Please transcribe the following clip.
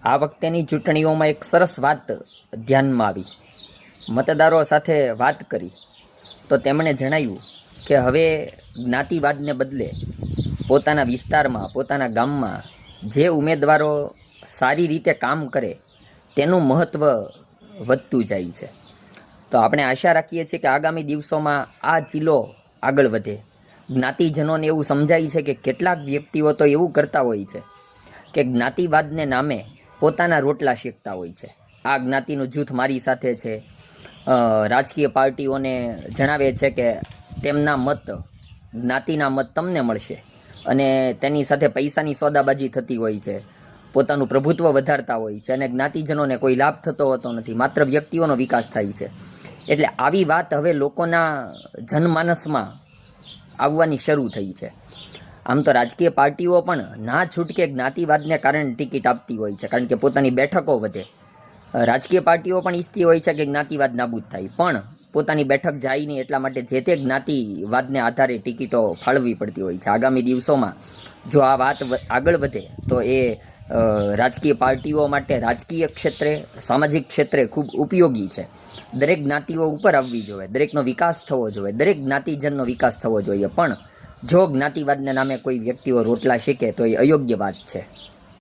આ વખતેની ચૂંટણીઓમાં એક સરસ વાત ધ્યાનમાં આવી. મતદારો સાથે વાત કરી તો તેમણે જણાવ્યું કે હવે જ્ઞાતિવાદને બદલે પોતાના વિસ્તારમાં, પોતાના ગામમાં જે ઉમેદવારો સારી રીતે કામ કરે તેનું મહત્ત્વ વધતું જાય છે. તો આપણે આશા રાખીએ છીએ કે આગામી દિવસોમાં આ જિલ્લો આગળ વધે. જ્ઞાતિજનોને એવું સમજાય છે કે કેટલાક વ્યક્તિઓ તો એવું કરતા હોય છે કે જ્ઞાતિવાદને નામે પોતાના રોટલા શેકતા હોય છે. આ જ્ઞાતિનું જૂથ મારી સાથે છે, રાજકીય પાર્ટીઓને જણાવે છે કે તેમના મત, જ્ઞાતિના મત તમને મળશે અને તેની સાથે પૈસાની સોદાબાજી થતી હોય છે, પોતાનું પ્રભુત્વ વધારતા હોય છે અને જ્ઞાતિજનોને કોઈ લાભ થતો હોતો નથી, માત્ર વ્યક્તિઓનો વિકાસ થાય છે. એટલે આવી વાત હવે લોકોના જનમાનસમાં આવવાની શરૂ થઈ છે. આમ તો રાજકીય પાર્ટીઓ પણ ના છૂટકે જ્ઞાતિવાદને કારણે ટિકિટ આપતી હોય છે, કારણ કે પોતાની બેઠકો વધે. રાજકીય પાર્ટીઓ પણ ઈચ્છતી હોય છે કે જ્ઞાતિવાદ નાબૂદ થાય, પણ પોતાની બેઠક જાય નહીં એટલા માટે જે તે જ્ઞાતિવાદને આધારે ટિકિટો ફાળવવી પડતી હોય છે. આગામી દિવસોમાં જો આ વાત આગળ વધે તો એ રાજકીય પાર્ટીઓ માટે રાજકીય ક્ષેત્રે, સામાજિક ક્ષેત્રે ખૂબ ઉપયોગી છે. દરેક જ્ઞાતિઓ ઉપર આવવી જોઈએ, દરેકનો વિકાસ થવો જોઈએ, દરેક જ્ઞાતિજનનો વિકાસ થવો જોઈએ. પણ જો જ્ઞાતિવાદના નામે કોઈ વ્યક્તિઓ રોટલા શેકે તો એ અયોગ્ય વાત છે.